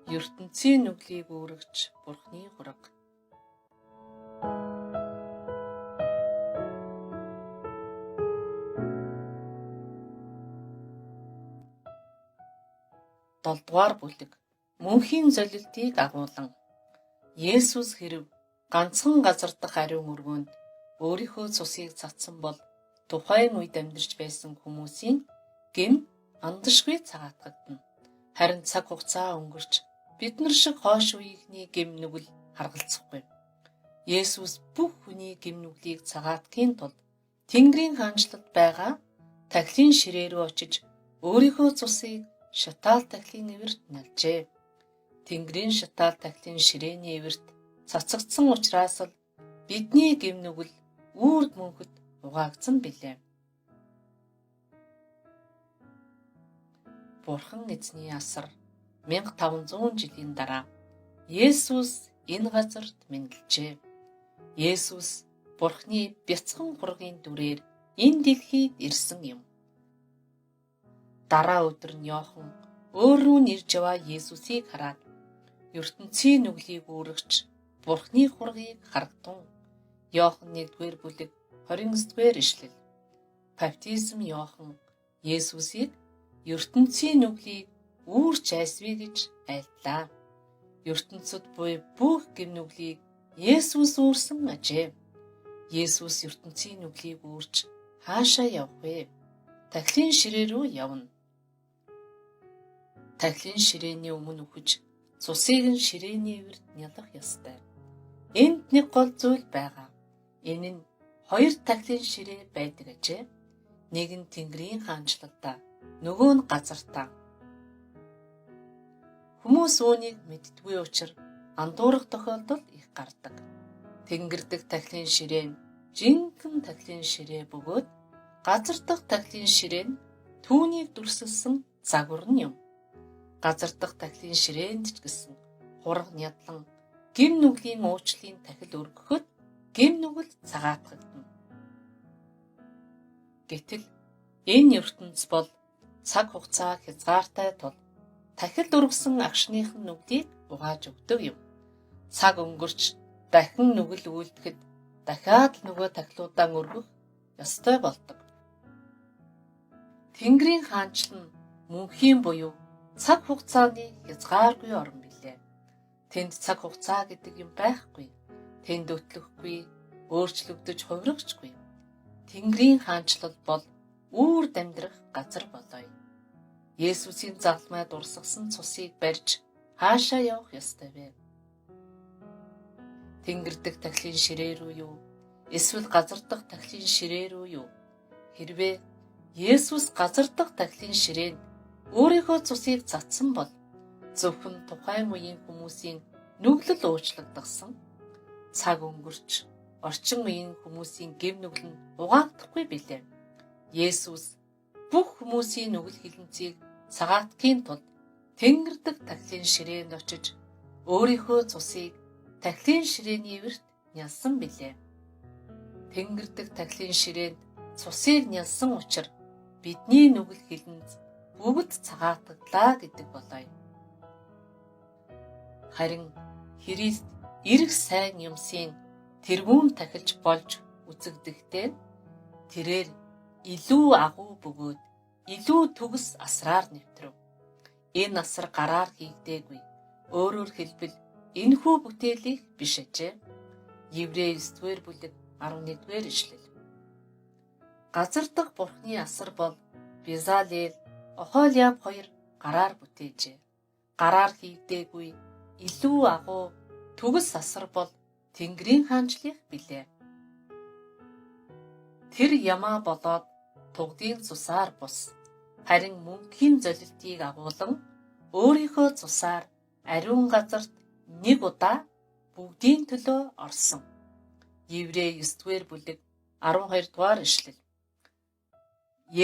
ертөнцийн нүглийг үүрэгч Бурхны хураг. Долдугаар бүлэг. Мөнхийн золилтыг агуулan. Есүс хэрв ганцхан газар дахь ариун өргөөнд өөрийнхөө цусыг цацсан бол тухайн үед амьдарч байсан хүмүүсийн гэм андашгүй цагаатгагдана. Харин цаг хугацаа өнгөрч бид нар шиг хоош үеийнхний гэм нүгэл харгалзахгүй. Есүс бүх хүний гэм нүглийг цагаатгхийн тулд Тэнгэрийн хаанчлалд байгаа тахилын ширээ рүү очиж өөрийнхөө цусыг шатаал тахилын эвэрт налжээ. Тэнгэрийн шатаал тахилын ширээний эвэрт цацагдсан учраас л бидний гэм нүгэл үрд мөнхөд угаагдсан билээ. Бурхан эзний асар 1500 жилийн дараа Есүс энэ газарт мэндэлжээ. Есүс Бурханы бяцхан хургийн дүрээр энэ дэлхийд ирсэн юм. Дараа өдөр нь Иохан өөрөө нэрж яваа Есүсийг хараад ертөнцийн нүглийг үүрэгч Бурханы хургийг харагтун. Иохан 1-р бүлэг 29-р ишлэл. Баптизм Иохан Есүсийг ертөнцийн нүглийг үүрч айсвэ гэж айлдлаа. ертөнцид буй бүх гэм нүглийг Есүс үүрсэн ажээ. Есүс ертөнцийн нүглийг үүрч хаашаа явах вэ? Тахилын ширээ рүү явна. Тахилын ширээний өмнө үхэж цусыг нь ширээний эвэрт нялах ёстой. Энд нэг гол зүйл байгаа. Энэ нь хоёр тахилын ширээ байдаг ажээ. Нэг нь Тэнгэрийн хаанчлалдаа, нөгөө нь газартаа. Хүмүүс үүнийг мэддгүй учраас андуурах тохиолдол их гардаг. Тэнгэр дэх тахилын ширээ нь жинхэнэ тахилын ширээ бөгөөд газар дахь тахилын ширээ нь түүнийг дүрсэлсэн загвар нь юм. Газар дахь тахилын ширээнд ч гэсэн хураг нядлан гэм нүглийн уучлалын тахил өргөхөд гэм нүгэл цагаатгагдана. Гэтэл энэ ертөнц бол цаг хугацаа хязгаартай тул тахил өргөсөн агшныхын нүглийг угааж өгдөг юм. Цаг өнгөрч дахин нүгэл үйлдэхэд дахиад л нөгөө тахилуудаа өргөх ёстой болдог. Тэнгэрийн хаанчлал нь мөнхийн буюу цаг хугацааны хязгааргүй орн билээ. Тэнд цаг хугацаа гэдэг юм байхгүй. Тэнд өтлөхгүй, өөрчлөгдөж хувирагчгүй. Тэнгэрийн хаанчлал бол үрд амьдрах газар болоё. Есүсийн загламай дурсгасан цусыг барьж хаашаа явах ёстой вэ? Тэнгэр дэх тахилын ширээ рүү юу? Эсвэл газар дахь тахилын ширээ рүү юу? Хэрвээ Есүс газар дахь тахилын ширээнд өөрийнхөө цусыг цацсан бол зөвхөн тухайн үеийн хүмүүсийн нүглэл уучлагдсан. Цаг өнгөрч орчин үеийн хүмүүсийн гэм нүгэл нь угаагдахгүй билээ. Есүс бүх хүмүүсийн нүгэл хилэнцгийг цагаатгхийн тулд Тэнгэр дэх тахилын ширээнд очиж өөрийнхөө цусыг тахилын ширээний эвэрт нялсан билээ. Тэнгэр дэх тахилын ширээнд цусыг нялсан учраас бидний нүгэл хилэнц бүгд цагаатагдлаа гэдэг болоё. Харин Христ эрх сайн юмсын тэргүүн тахилж болж үзэгдэхдээ тэрээр илүү агуу бөгөөд илүү төгс асраар нэвтрэв. Энэ асар гараар хийгдээгүй. Өөрөөр хэлбэл энэхүү бүтээлийг биш ажээ. Еврей 9-р бүлэг 11-р ишлэл. Газар дахь Бурханы асар бол Безалел, Охолиаб хоёр гараар бүтээжээ. Гараар хийгдээгүй илүү агуу төгс асар бол Тэнгэрийн хаанчлал билээ. Тэр ямаа болоод тугдын цусаар бус. Харин мөнхийн золилтыг агуулan өөрийнхөө цусаар ариун газарт нэг удаа бүгдийн төлөө орсон. Еврей 9-р бүлэг 12-р ишлэл.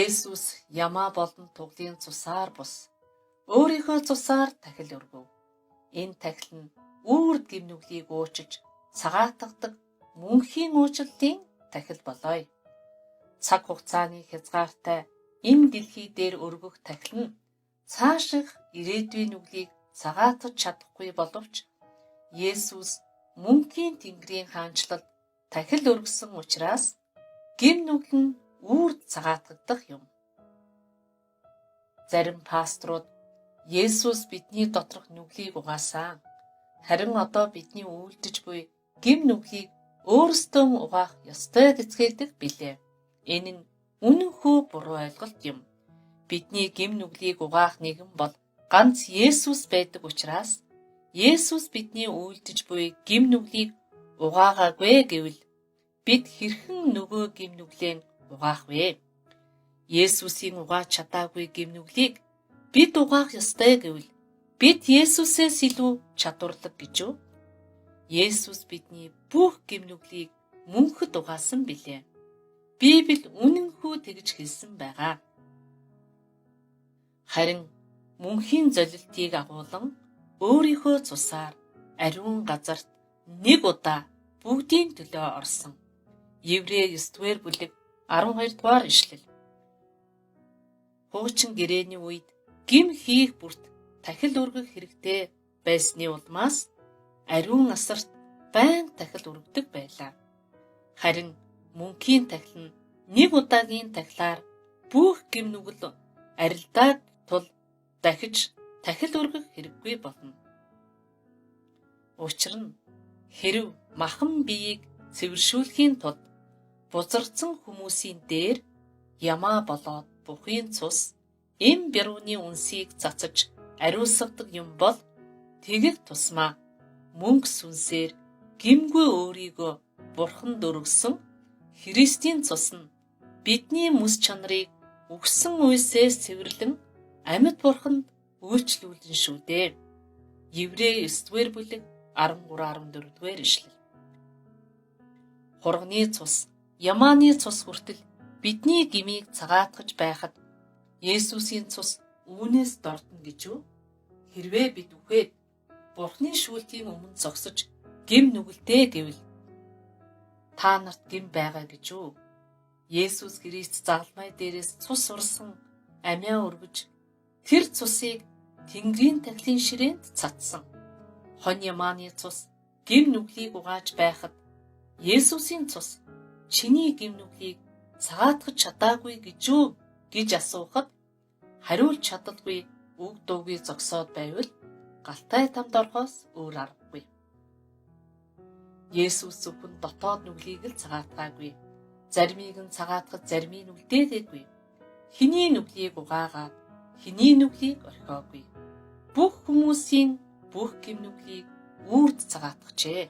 Есүс ямаа болон тугдын цусаар бус. Өөрийнхөө цусаар тахил өргөв. Энэ тахил нь үрд гэм нүглийг уучиж цагаатгадаг мөнхийн уучлалын тахил болоё. Цаг хугацааны хязгаартай энэ дэлхий дээр өргөх тахил нь цааших ирээдүйн нүглийг цагаатгаж чадахгүй боловч Есүс мөнхийн Тэнгэрийн хаанчлалд дахил өргөсөн учраас гим нүгэл нь үрд цагаатгагдах юм. Зарим пасторууд Есүс бидний доторх нүглийг угаасан. Харин одоо бидний үйлдэж буй гим нүглийг өөрсдөө угаах ёстой гэцгээдэг билээ. Энэ нь үнэнхүү буруу ойлголт юм. Бидний гим нүглийг угаах нэгэн бол ганц Есүс байдаг учраас Есүс бидний үйлдэж буй гим нүглийг угаагаагүй гэвэл бид хэрхэн нөгөө гим нүглээ угаах вэ? Есүсийн угааж чадаагүй гим нүглийг бид угаах ёстой гэвэл бид Есүсээс илүү чадварлаг гэж үү? Есүс бидний бүх гим нүглийг мөнхөд угаасан билээ. Библи үнэнхүү тэгж хэлсэн байгаа. Харин мөнхийн золилтыг агуулan өөрийнхөө цусаар ариун газарт нэг удаа бүгдийн төлөө орсон. Еврей 9-р бүлэг 12 дугаар ишлэл. Хуучин гэрээний үед гим хийх бүрт тахил өргөх хэрэгтэй байсны улмаас ариун асарт байнга тахил өргөдөг байлаа. Харин мөнхийн тахил нь нэг удаагийн тахилаар бүх гим нүгэл арилдаг тул дахиж тахил өргөх хэрэггүй болно. Учир нь хэрэв махан биеийг цэвэршүүлэхийн тулд бузардсан хүмүүсийн дээр ямаа болоод бухын цус эм бярууны үнсийг цацаж ариусгадаг юм бол тэгэх тусмаа мөнгө сүнсээр гимгүй өөрийгөө бурханд өргөсөн Христийн цус нь бидний мэс чанарыг өгсөн үесээс цэвэрлэн амьд бурханд үйлчлүүлнэ шүү дээ. Еврей 9-р бүлэг 13-14 ишлэл. Хурганы цус, ямааны цус хүртэл бидний гмийг цагаатгаж байхад Есүсийн цус үүнээс дордно гэж үү? Хэрвээ бид үхээд Бурхны шүүлтийн өмнө зогсож гим нүгэлтэй гэвэл та нарт гим байгаа гэж үү? Есүс Христ загалмай дээрээс цус урсан амиа өргөж тэр цусыг Тэнгэрийн тахилын ширээнд цацсан. Хон ямааны цус гим нүглийг угааж байхад Есүсийн цус чиний гим нүглийг цагаатгаж чадаагүй гэж үү гэж асуухад хариулж чадалгүй үг дуугүй зогсоод байвал галтай тамд орохоос өөр аргагүй. Есүс зөвхөн дотоод нүглийг л цагаатгаагүй. Заримыг нь цагаатгаж заримыг нүглдээгээгүй. Хэний нүглийг угаагаад хэний нүглийг орхиогүй. Бүх хүмүүсийн бүх гим нүглийг үрд цагаатгажээ.